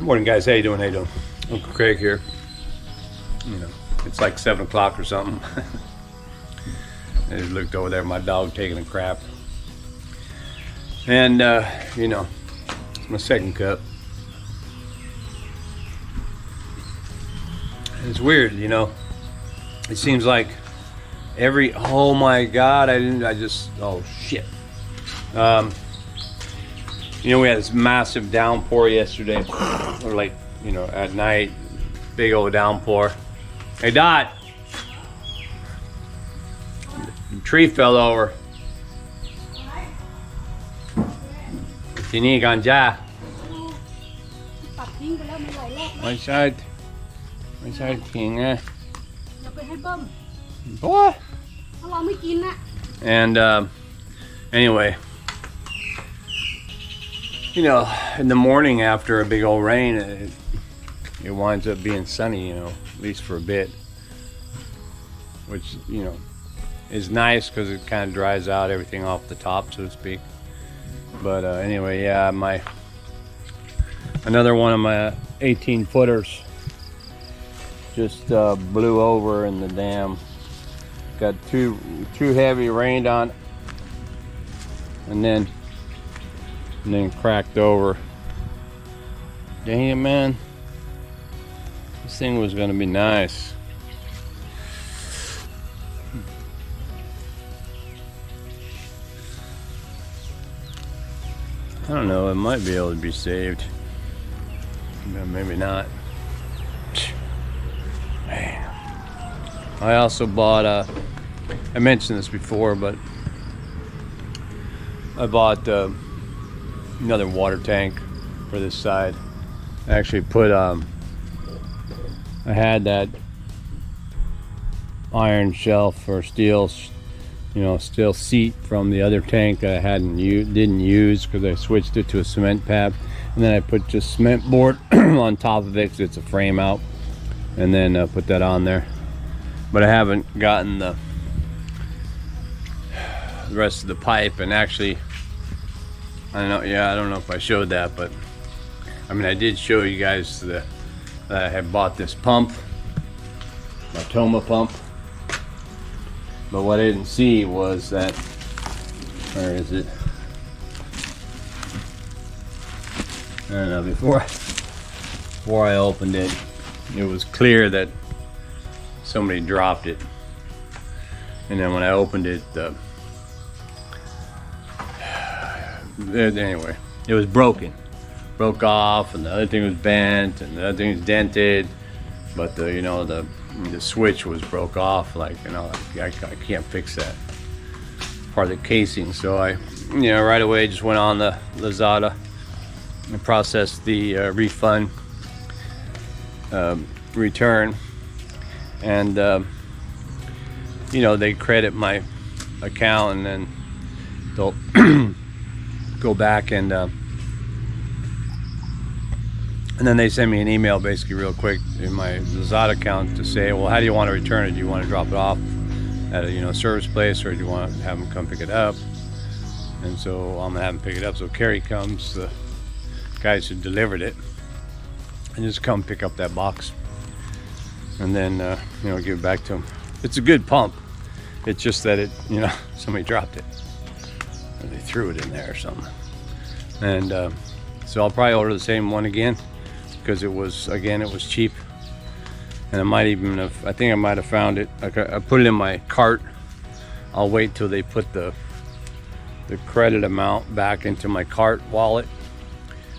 Good morning, guys. How you doing? How you doing? Uncle Craig here. You know, it's like 7 o'clock or something. I just looked over there at my dog taking a crap. And, you know, it's my second cup. And it's weird, you know. It seems like oh my God, oh shit. You know, we had this massive downpour yesterday, or like, you know, at night, big old downpour. Hey Dot, the tree fell over.ทีนี้กันจ้าตัดทิ้งไปแล้วมันหลายรอบแล้วไม่ใช่ทิ้งไงอย่าไปให้เบิ้ม What? ถ้าเราไม่กินนะ And anyway, you know, in the morning after a big old rain, it winds up being sunny, you know, at least for a bit, which, you know, is nice because it kind of dries out everything off the top, so to speak. But anyway, yeah, another one of my 18-footers just blew over in the dam. Got too heavy, rained on, and then cracked over. Dang it, man. This thing was gonna be nice. I don't know, it might be able to be saved. Maybe not. Man. I also bought I mentioned this before, but I bought another water tank for this side. I actually put I had that iron shelf or steel, you know, steel seat from the other tank that I didn't use because I switched it to a cement pad, and then I put just cement board on top of it because it's a frame out, and then put that on there. But I haven't gotten the rest of the pipe, and actually I don't know if I showed that, but I mean I did show you guys that I had bought this pump, my Toma pump, but what I didn't see was that, where is it? I don't know, before I opened it, it was clear that somebody dropped it, and then when I opened it, anyway, it was broke off, and the other thing was bent, and the other thing was dented, but the switch was broke off. Like, you know, I can't fix that part of the casing, so I, you know, right away just went on the Lazada and processed the refund return, and you know, they credit my account, and then they'll go back and then they send me an email basically real quick in my Lazada account to say, well, how do you want to return it? Do you want to drop it off at a, you know, service place, or do you want to have them come pick it up? And so I'm gonna have them pick it up. So Kerry comes, the guys who delivered it, and just come pick up that box, and then you know, give it back to them. It's a good pump. It's just that you know, somebody dropped it, or they threw it in there or something. And so I'll probably order the same one again, because it was cheap, and I might even have, I think I might have found it. I put it in my cart. I'll wait till they put the credit amount back into my cart wallet,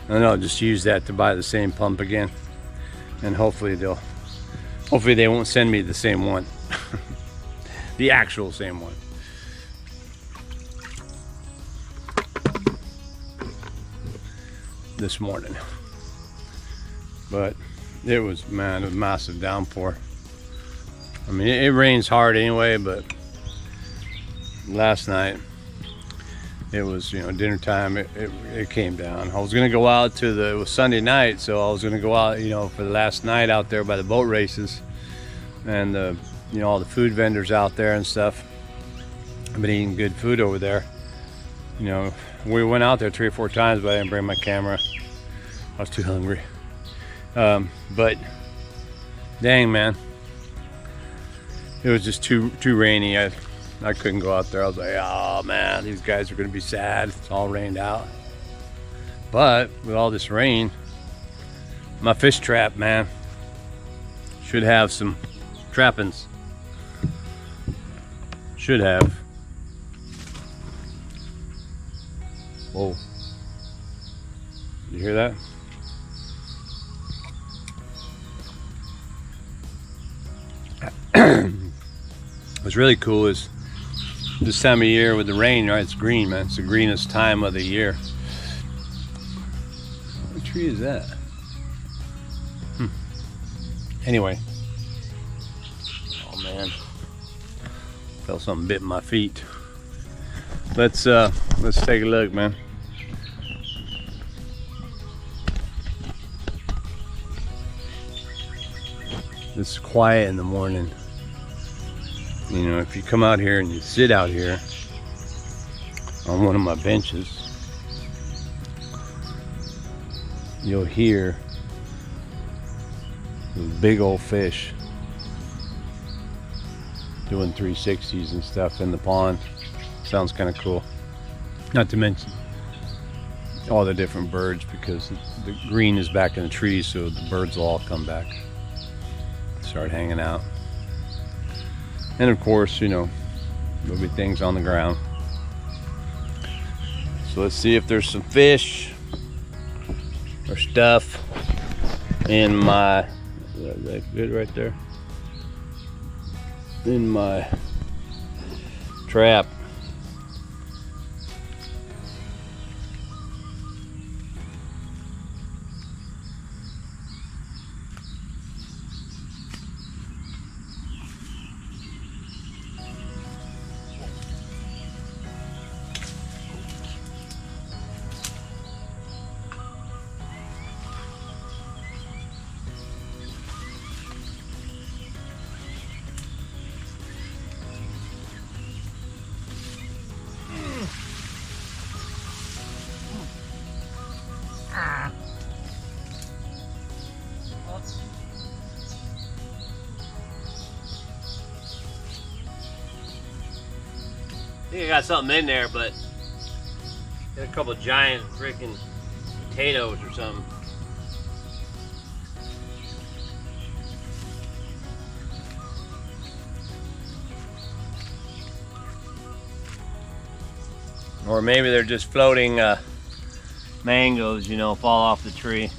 and then I'll just use that to buy the same pump again, and hopefully they won't send me the same one. The actual same one. This morning, but it was, man, a massive downpour. I mean, it rains hard anyway, but last night it was, you know, dinner time, it came down. I was gonna go out it was Sunday night, so I was gonna go out, you know, for the last night out there by the boat races, and you know, all the food vendors out there and stuff. I've been eating good food over there. You know, we went out there 3 or 4 times, but I didn't bring my camera. I was too hungry. But dang, man, it was just too rainy. I couldn't go out there. I was like, oh man, these guys are gonna be sad. It's all rained out. But with all this rain, my fish trap, man, should have some trappings. Should have. Whoa. You hear that? What's really cool is this time of year with the rain, right? It's green, man. It's the greenest time of the year. What tree is that? Anyway. Oh man. Felt something bit my feet. Let's take a look, man. It's quiet in the morning. You know, if you come out here and you sit out here on one of my benches, you'll hear those big old fish doing 360s and stuff in the pond. Sounds kind of cool. Not to mention all the different birds, because the green is back in the trees, so the birds will all come back, start hanging out. And of course, you know, there'll be things on the ground. So let's see if there's some fish or stuff in my, is that good right there? In my trap. I think I got something in there, but got a couple of giant freaking potatoes or something. Or maybe they're just floating mangoes, you know, fall off the tree.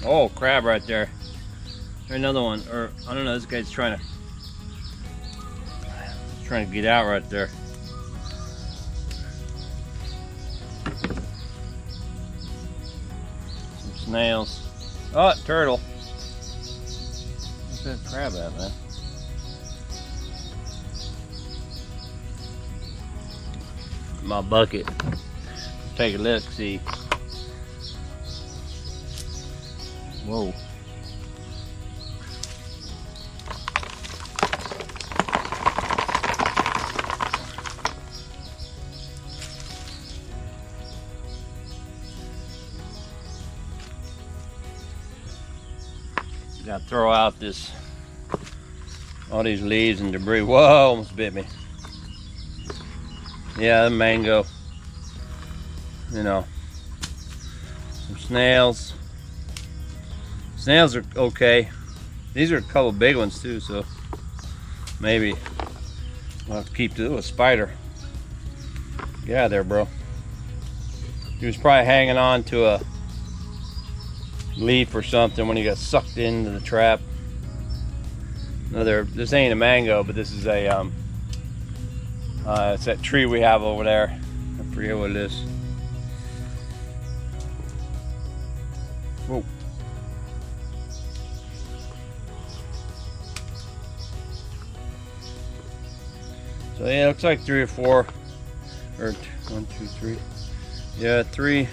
Oh, crab right there. There's another one. Or I don't know, this guy's trying to get out right there. Some snails. Oh, turtle. Where's that crab at, man? My bucket. Take a look, see. Whoa. Gotta throw out all these leaves and debris. Whoa, almost bit me. Yeah, the mango. You know. Some snails. Snails are okay. These are a couple big ones too, so maybe I'll have to keep to a spider. Get out of there, bro. He was probably hanging on to a leaf or something when he got sucked into the trap. This ain't a mango, but this is a it's that tree we have over there. I forget what it is. Whoa. So yeah, it looks like 3 or 4, or 1, 2, 3. Yeah, three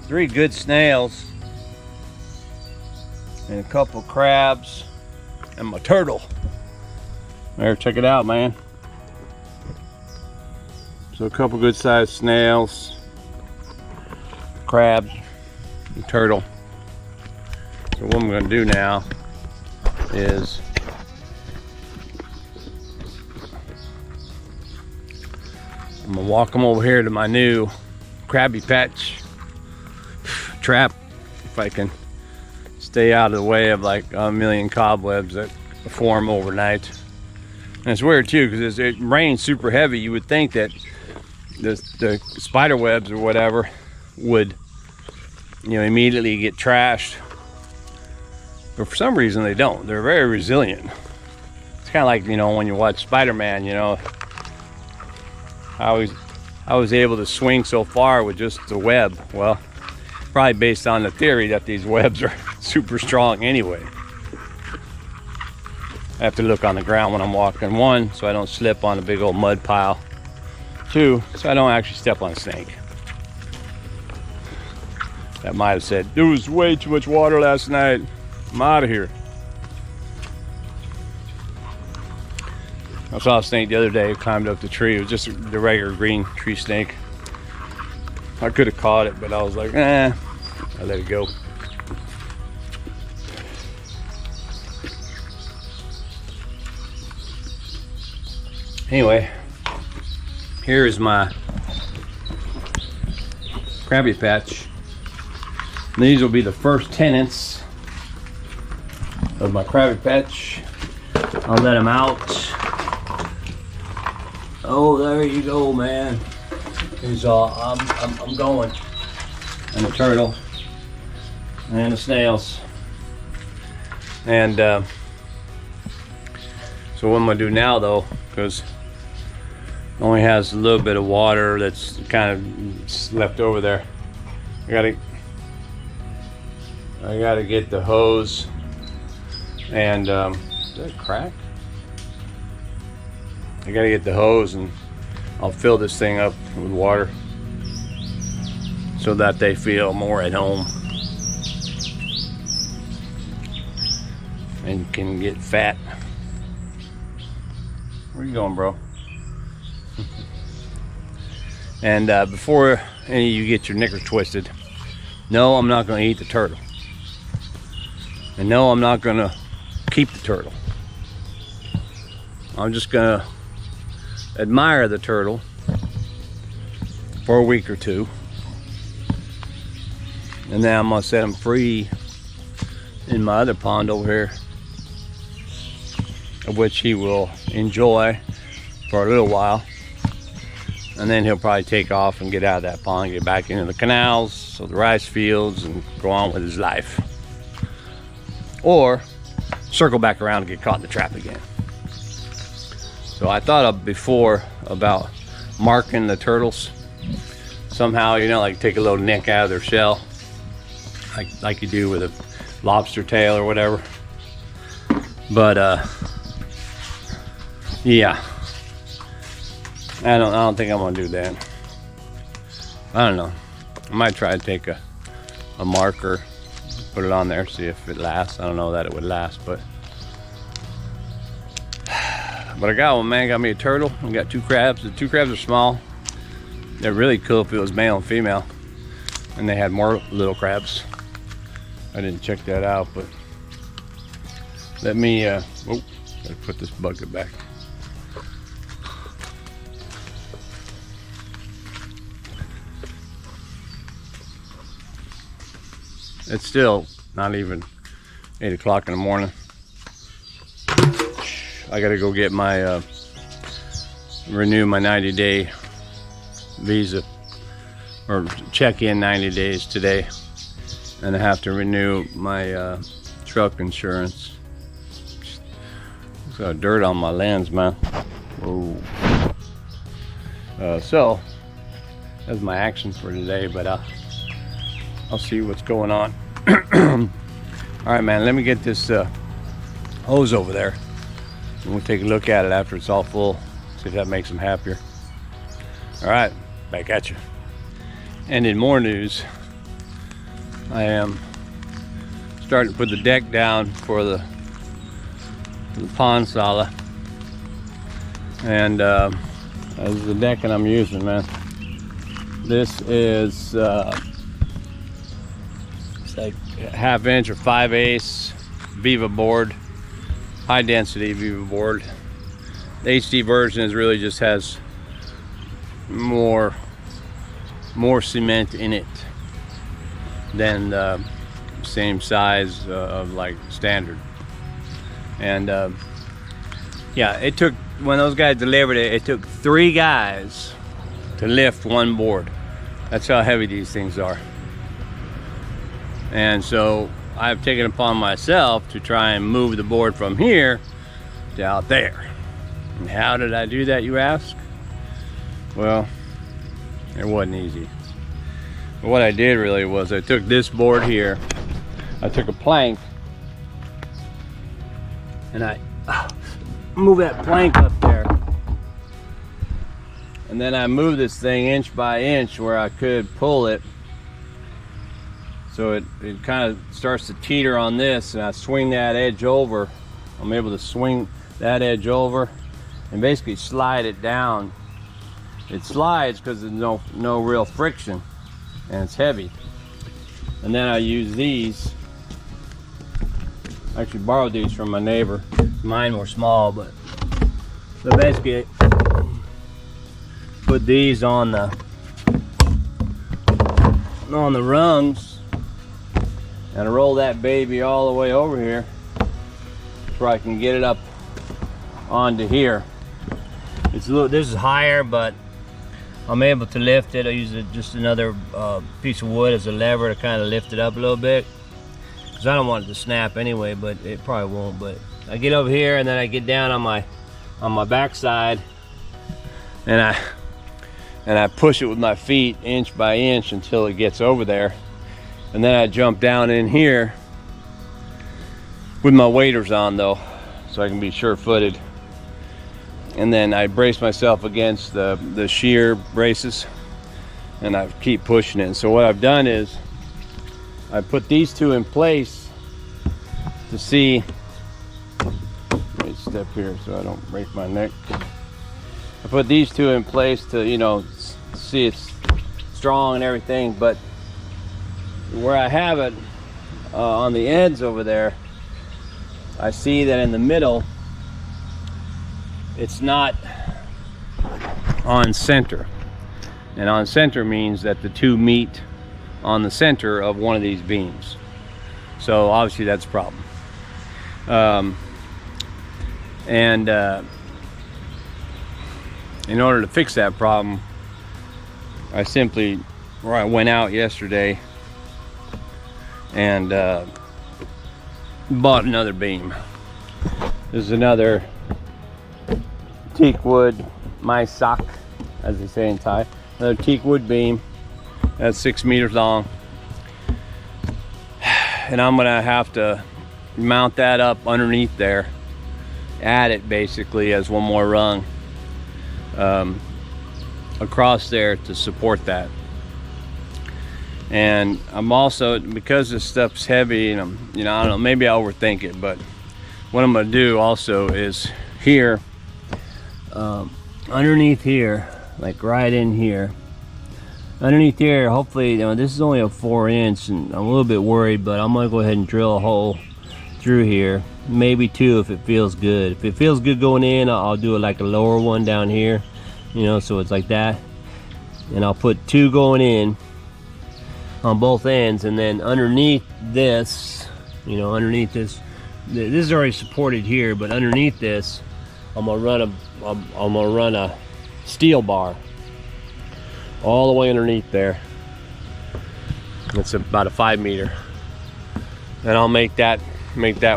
good snails, and a couple crabs, and my turtle. There, check it out, man. So a couple good sized snails, crabs, and turtle. So what I'm gonna do now is I'm gonna walk them over here to my new Krabby Patty trap, if I can stay out of the way of like a million cobwebs that form overnight. And it's weird too, because it rains super heavy. You would think that the spider webs or whatever would, you know, immediately get trashed, but for some reason they don't. They're very resilient. It's kind of like, you know, when you watch Spider-Man, you know, I was able to swing so far with just the web. Well, probably based on the theory that these webs are super strong anyway. I have to look on the ground when I'm walking. 1, so I don't slip on a big old mud pile. 2, so I don't actually step on a snake. That might have said, there was way too much water last night. I'm out of here. I saw a snake the other day. It climbed up the tree. It was just the regular green tree snake. I could have caught it, but I was like, I let it go. Anyway, here is my Krabby Patty. These will be the first tenants of my Krabby Patty. I'll let them out. Oh, there you go, man. He's I'm going. And the turtle and the snails. And so what I'm gonna do now, though, because it only has a little bit of water that's kind of left over there. I gotta get the hose and is that a crack? I gotta get the hose and I'll fill this thing up with water so that they feel more at home and can get fat. Where you going, bro? And before any of you get your knickers twisted, no, I'm not going to eat the turtle. And no, I'm not going to keep the turtle. I'm just going to admire the turtle for a week or two. And then I'm going to set him free in my other pond over here, of which he will enjoy for a little while. And then he'll probably take off and get out of that pond, get back into the canals or the rice fields and go on with his life. Or circle back around and get caught in the trap again. So I thought of before about marking the turtles somehow, you know, like take a little nick out of their shell, like you do with a lobster tail or whatever. But yeah, I don't think I'm gonna do that. I don't know. I might try to take a marker, put it on there, see if it lasts. I don't know that it would last, but I got one, man. Got me a turtle. I got 2 crabs. The 2 crabs are small. They're really cool if it was male and female. And they had more little crabs. I didn't check that out, but let me gotta put this bucket back. It's still not even 8 o'clock in the morning. I gotta go get my renew my 90-day visa, or check in 90 days today, and I have to renew my truck insurance. Got dirt on my lens, man. Whoa. So that's my action for today, but I'll see what's going on. All right, man, let me get this hose over there and we'll take a look at it after it's all full, see if that makes them happier. All right, back at you. And in more news, I am starting to put the deck down for the pond sala. And this is the decking I'm using, man. This is it's like 1/2 inch or 5/8 Viva board, high density Viva board. The HD version is really just has more cement in it than the same size of like standard. And yeah, it took, when those guys delivered it, it took 3 guys to lift one board. That's how heavy these things are. And so I've taken upon myself to try and move the board from here to out there. And how did I do that, you ask? Well, it wasn't easy. But what I did really was I took this board here, I took a plank, and I moved that plank up there. And then I moved this thing inch by inch where I could pull it. So it kind of starts to teeter on this, and I swing that edge over. I'm able to swing that edge over and basically slide it down. It slides because there's no real friction, and it's heavy. And then I use these. I actually borrowed these from my neighbor. Mine were small, but so basically put these on the rungs, and I roll that baby all the way over here so I can get it up onto here. It's a little, this is higher, but I'm able to lift it. I use just another piece of wood as a lever to kind of lift it up a little bit, because I don't want it to snap anyway, but it probably won't. But I get over here, and then I get down on my backside, and I push it with my feet inch by inch until it gets over there. And then I jump down in here with my waders on, though, so I can be sure-footed. And then I brace myself against the shear braces, and I keep pushing it. And so what I've done is I put these 2 in place to see. Let me step here so I don't break my neck. I put these 2 in place to, you know, see it's strong and everything, but where I have it on the ends over there, I see that in the middle it's not on center. And on center means that the 2 meet on the center of one of these beams. So obviously that's a problem. In order to fix that problem, I went out yesterday and bought another beam. This is another teak wood, my sock, as they say in Thai. Another teak wood beam that's 6 meters long, and I'm gonna have to mount that up underneath there, add it basically as one more rung across there to support that. And I'm also, because this stuff's heavy, and I'm, you know, I don't know, maybe I overthink it, but what I'm gonna do also is here, underneath here, like right in here, underneath here, hopefully, you know, this is only a 4-inch, and I'm a little bit worried, but I'm gonna go ahead and drill a hole through here, maybe 2 if it feels good. If it feels good going in, I'll do it like a lower one down here, you know, so it's like that. And I'll put 2 going in on both ends, and then underneath this, you know, underneath this is already supported here, but underneath this, I'm gonna run a steel bar all the way underneath there. It's about a 5 meter, and I'll make that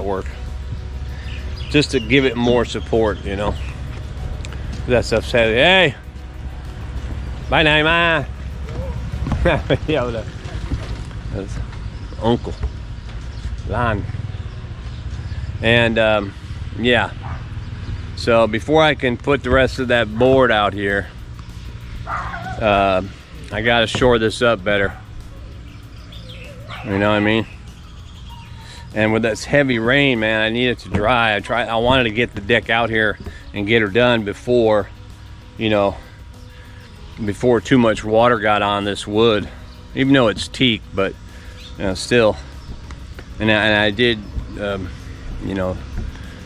work, just to give it more support, you know. That stuff's heavy. Hey, bye now, man. Yeah, that's Uncle Lon. And yeah, so before I can put the rest of that board out here, I gotta shore this up better, you know what I mean? And with this heavy rain, man, I need it to dry. I wanted to get the deck out here and get her done before, you know, before too much water got on this wood, even though it's teak, but you know, still. And I did, you know,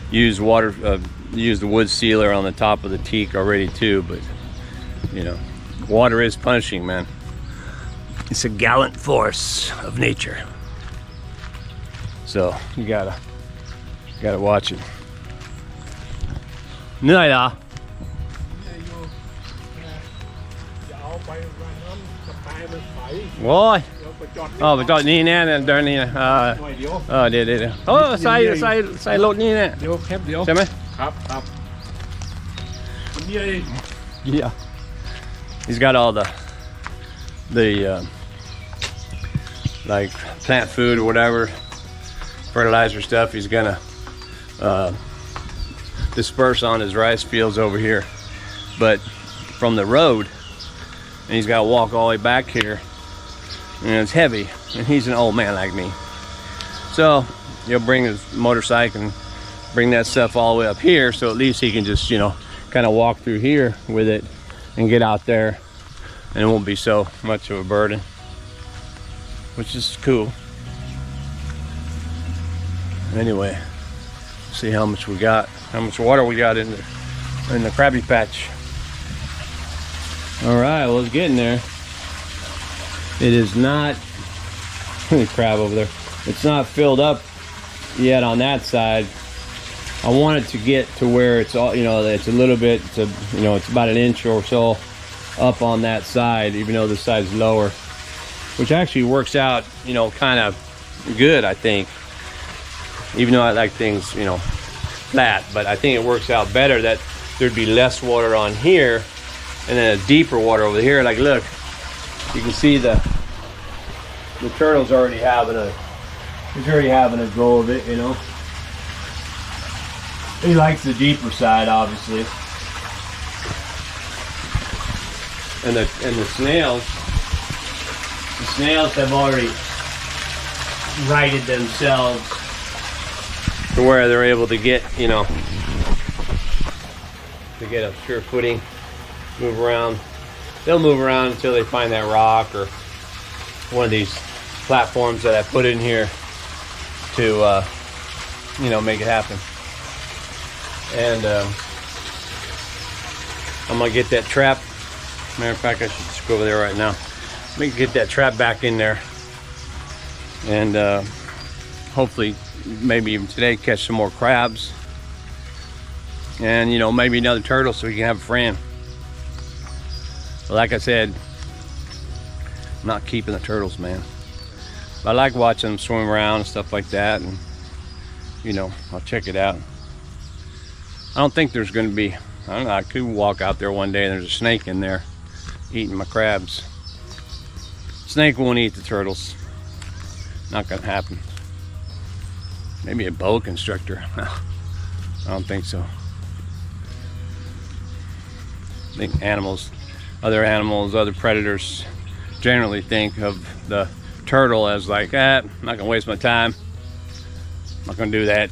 use the wood sealer on the top of the teak already too, but you know, water is punishing, man. It's a gallant force of nature. So you gotta watch it. Nơi đó. Rồi. Phải chọn đi nè, đợi đi nè. Để. Xay lột đi nè. Xem ấy. Yeah. He's got all the like plant food or whatever, fertilizer stuff he's gonna disperse on his rice fields over here, but from the road, and he's got to walk all the way back here, and it's heavy, and he's an old man like me, so he'll bring his motorcycle and bring that stuff all the way up here, so at least he can just, you know, kind of walk through here with it and get out there, and it won't be so much of a burden, which is cool. Anyway, see how much we got, how much water we got in the Krabby Patch. All right, well, it's getting there. It is not, crab over there. It's not filled up yet on that side. I want it to get to where it's all, you know, it's a little bit, you know, it's about an inch or so up on that side, even though this side's lower, which actually works out, you know, kind of good, I think. Even though I like things, you know, flat, but I think it works out better that there'd be less water on here and then a deeper water over here. Like, look, you can see the turtle's already having a go of it, you know. He likes the deeper side, obviously. And the snails have already righted themselves to where they're able to get, you know, to get a sure footing, move around. They'll move around until they find that rock or one of these platforms that I put in here to, you know, make it happen. And I'm gonna get that trap. Matter of fact, I should just go over there right now. Let me get that trap back in there, and hopefully, maybe even today, catch some more crabs, and you know, maybe another turtle, so we can have a friend. But like I said, I'm not keeping the turtles, man. But I like watching them swim around and stuff like that, and you know, I'll check it out. I don't think there's going to be, I don't know, I could walk out there one day and there's a snake in there eating my crabs. Snake won't eat the turtles. Not going to happen. Maybe a boa constrictor. I don't think so. I think other predators generally think of the turtle as like, I'm not going to waste my time. I'm not going to do that.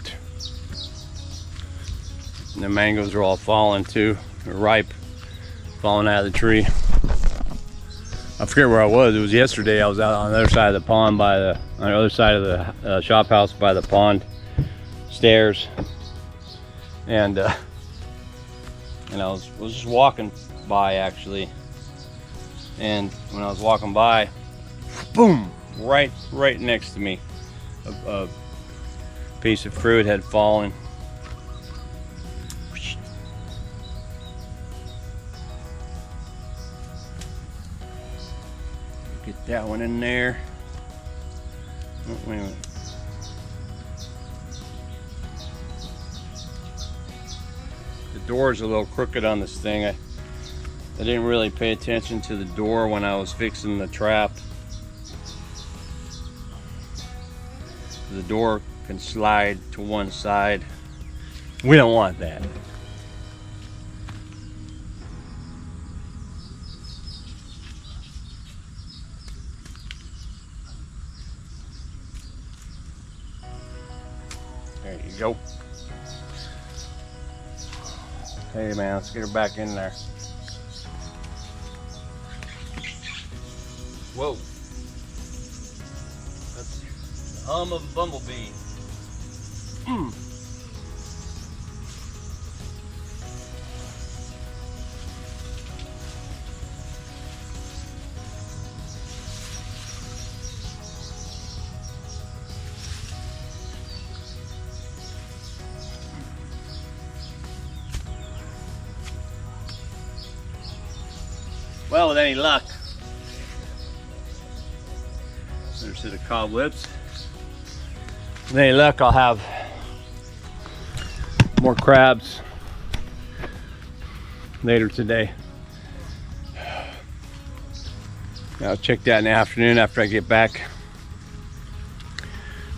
And the mangoes are all falling too. They're ripe, falling out of the tree. I forget where I was. It was yesterday. I was out on the other side of the pond on the other side of the shop house by the pond stairs. And I was just walking by actually. And when I was walking by, boom, right next to me, a piece of fruit had fallen. Get that one in there. Oh, wait a minute. The door's a little crooked on this thing. I didn't really pay attention to the door when I was fixing the trap. The door can slide to one side. We don't want that. There you go. Hey man, let's get her back in there. Whoa. That's the hum of a bumblebee. Well, with any luck, there's to the cobwebs. With any luck, I'll have more crabs later today. I'll check that in the afternoon after I get back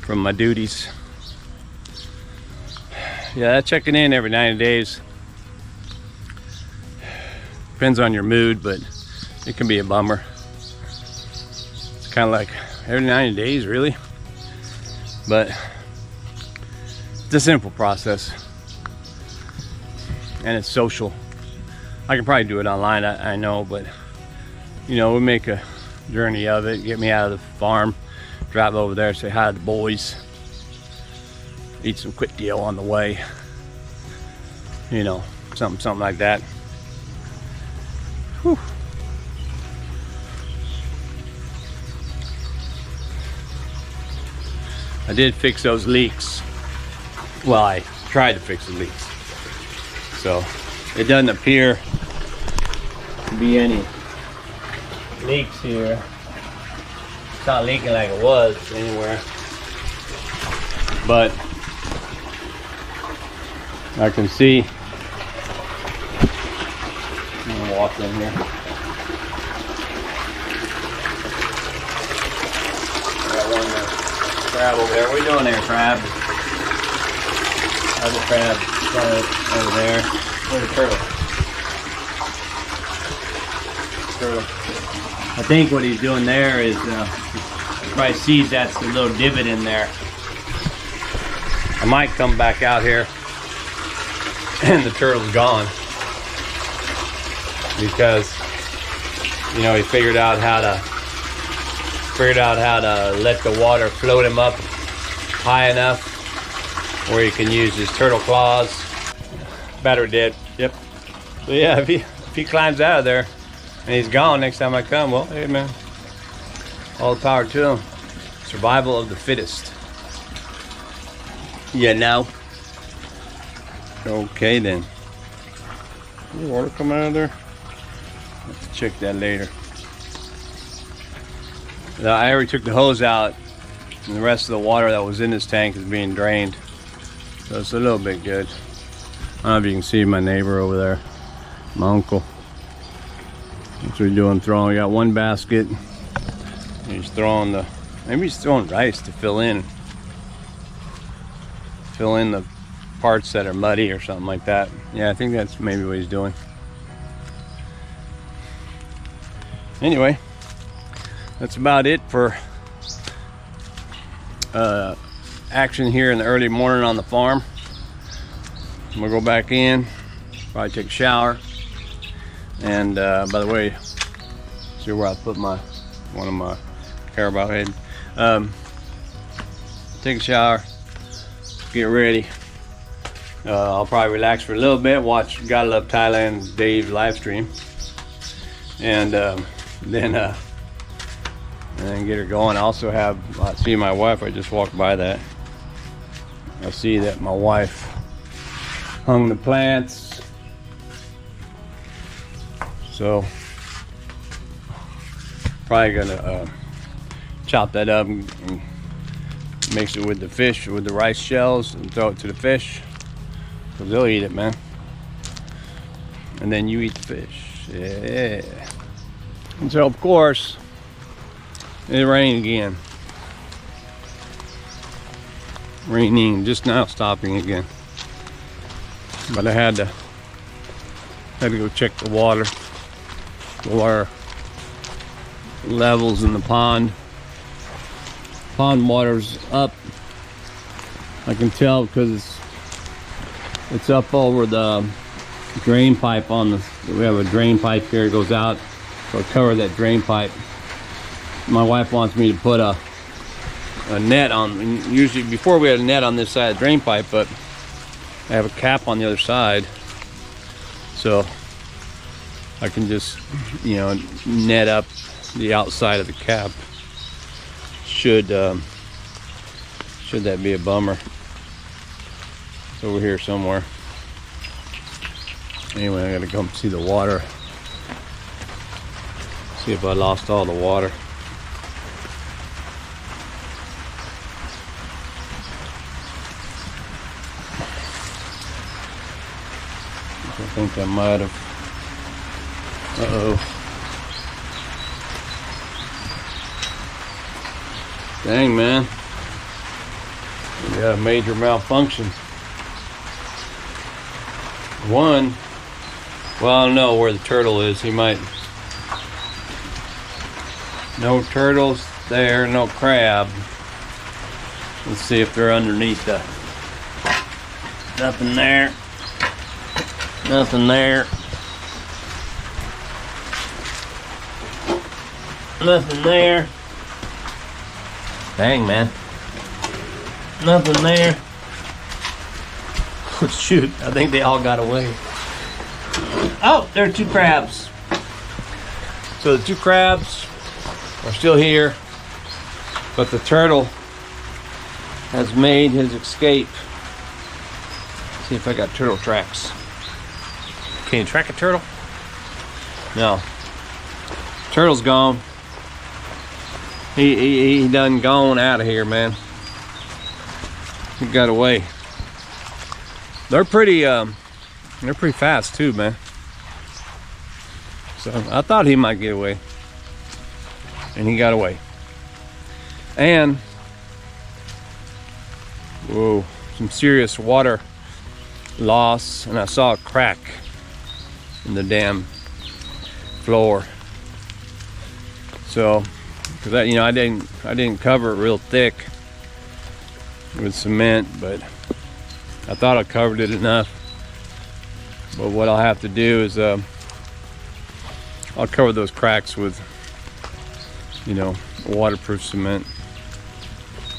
from my duties. Yeah, checking in every 90 days. Depends on your mood, but it can be a bummer. It's kind of like every 90 days, really. But it's a simple process. And it's social. I can probably do it online, I know, but you know, we'll make a journey of it, get me out of the farm, drive over there, say hi to the boys, eat some quick deal on the way. You know, something like that. Whew. I did fix those leaks. Well, I tried to fix the leaks. So it doesn't appear to be any leaks here. It's not leaking like it was anywhere. But I can see. I'm gonna walk in here. Got one crab over there. What are you doing there, crab? Other crab over there. Where's the turtle? I think what he's doing there is probably sees that's the little divot in there. I might come back out here and the turtle's gone, because you know he figured out how to let the water float him up high enough where he can use his turtle claws. Battery dead. Yep. So yeah, if he climbs out of there and he's gone next time I come, well, hey man, all the power to him. Survival of the fittest. Yeah, now. Okay then. Is water coming out of there? Let's check that later. I already took the hose out, and the rest of the water that was in this tank is being drained. So it's a little bit good. I don't know if you can see my neighbor over there, my uncle. That's what he's doing, throwing. We got one basket. He's throwing maybe he's throwing rice to fill in the parts that are muddy or something like that. Yeah, I think that's maybe what he's doing. Anyway, that's about it for action here in the early morning on the farm. I'm gonna go back in, probably take a shower, and by the way, see where I put one of my carabao head. Take a shower, get ready. I'll probably relax for a little bit, watch Gotta Love Thailand Dave's live stream, and then get her going. I also have, I see my wife, I just walked by that. I see that my wife hung the plants. So probably gonna chop that up and mix it with the fish, with the rice shells, and throw it to the fish, because they'll eat it, man. And then you eat the fish. Yeah. And so of course it rained again. Raining, just now stopping again. But I had to go check the water levels in the pond. Pond water's up. I can tell because it's up over the drain pipe on the, we have a drain pipe here, it goes out, so I'll cover that drain pipe. My wife wants me to put a net on, usually before we had a net on this side of the drain pipe, but I have a cap on the other side, so I can just, you know, net up the outside of the cap. Should that be a bummer. It's over here somewhere. Anyway, I gotta come see the water. See if I lost all the water. I think I might have. Uh-oh. Dang, man. We got a major malfunction. One, well, I don't know where the turtle is. He might. No turtles there, no crab. Let's see if they're underneath the. Nothing there. Nothing there. Nothing there. Dang, man. Nothing there. Shoot, I think they all got away. Oh, there are two crabs. So the two crabs are still here, but the turtle has made his escape. Let's see if I got turtle tracks. Can you track a turtle? No. Turtle's gone. He done gone out of here, man. He got away. They're pretty fast too, man. So I thought he might get away, and he got away. And whoa, some serious water loss, and I saw a crack in the damn floor. So, because I, you know, I didn't cover it real thick with cement, but I thought I covered it enough. But what I'll have to do is I'll cover those cracks with, you know, waterproof cement.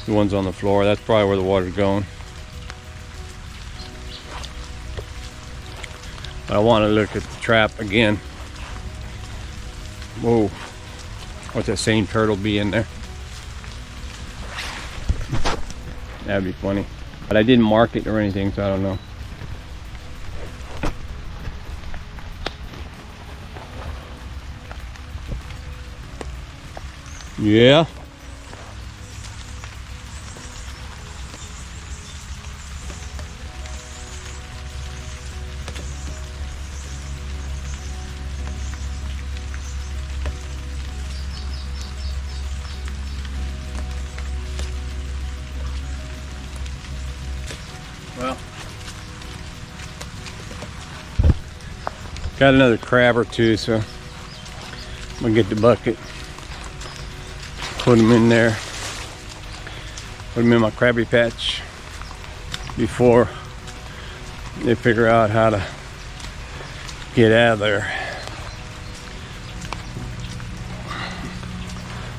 The ones on the floor, that's probably where the water's going. But I want to look at the trap again. Whoa, what's that same turtle be in there? That'd be funny. But I didn't mark it or anything, so I don't know. Yeah. Well, got another crab or two, so I'm gonna get the bucket, put them in there, put them in my Krabby Patch before they figure out how to get out of there.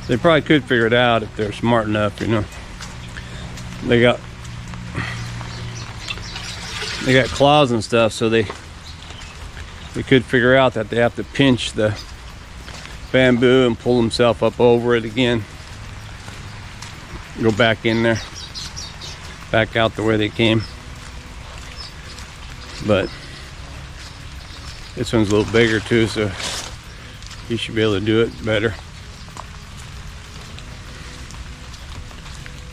They probably could figure it out if they're smart enough, you know. They got claws and stuff, so they could figure out that they have to pinch the bamboo and pull themselves up over it again. Go back in there, back out the way they came. But this one's a little bigger too, so you should be able to do it better.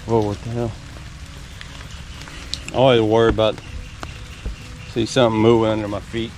Whoa, what the hell? I always worry about see something moving under my feet.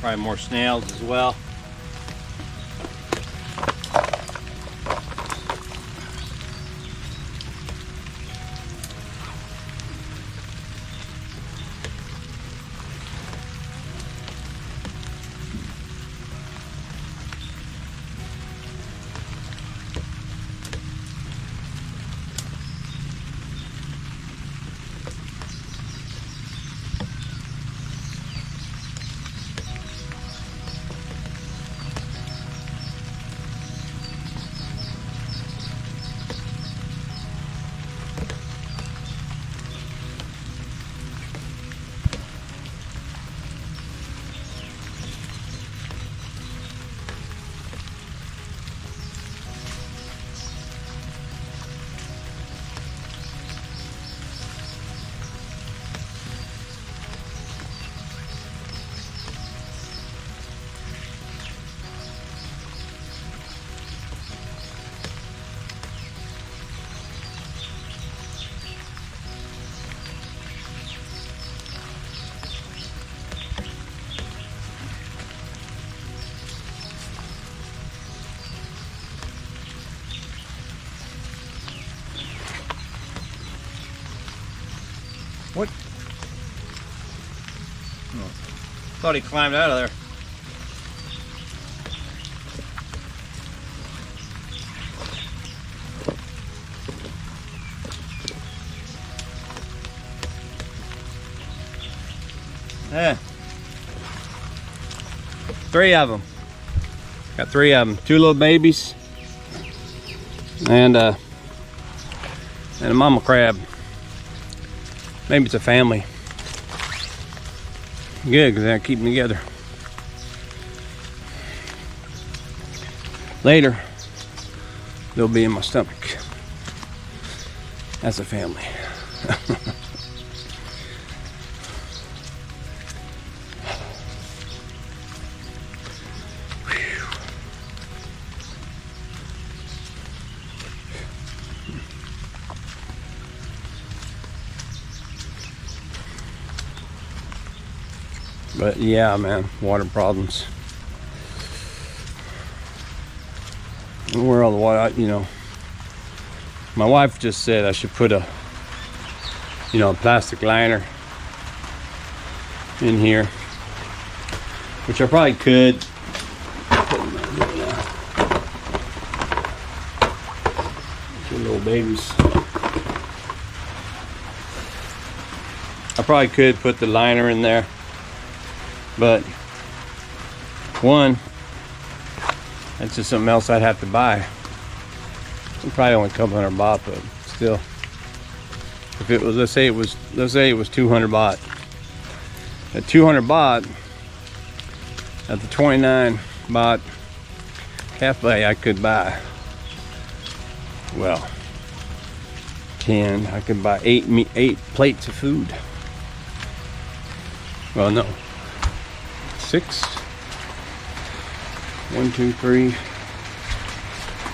Probably more snails as well. What? Oh, thought he climbed out of there. Yeah. 3 of them. Got 3 of them. 2 little babies and a mama crab. Maybe it's a family. Good, because they're keeping together. Later, they'll be in my stomach. That's a family. But yeah, man, water problems. Where all the water, you know. My wife just said I should put a, you know, a plastic liner in here, which I probably could. Two little babies. I probably could put the liner in there. But one, that's just something else I'd have to buy. It's probably only a couple $100 baht, but still, if it was, let's say it was 200 baht. At 200 baht, at the 29 baht cafe, I could buy, well, 10. I could buy 8 plates of food. Well, no. 6. 1, 2, 3,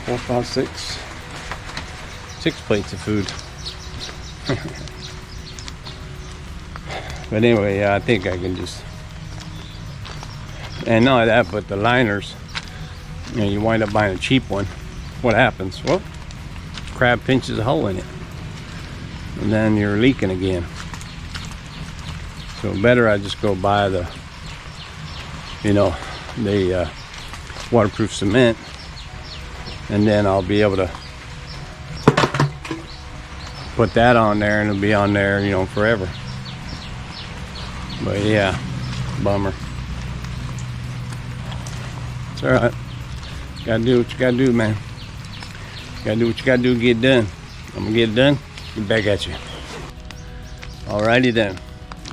4, 5, 6. 6 plates of food. But anyway, yeah, I think I can just. And not only that, but the liners. You know, you wind up buying a cheap one. What happens? Well, crab pinches a hole in it, and then you're leaking again. So better I just go buy the, you know, the waterproof cement, and then I'll be able to put that on there, and it'll be on there, you know, forever. But yeah, bummer. It's all right. Gotta do what you gotta do, man. Gotta do what you gotta do to get it done. I'm gonna get it done. Get back at you. Alrighty then.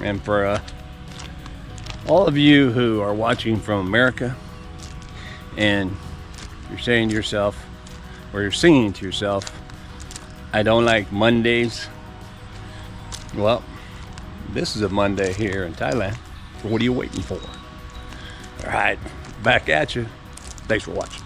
And for all of you who are watching from America, and you're saying to yourself, or you're singing to yourself, I don't like Mondays. Well, this is a Monday here in Thailand. What are you waiting for? All right, back at you. Thanks for watching.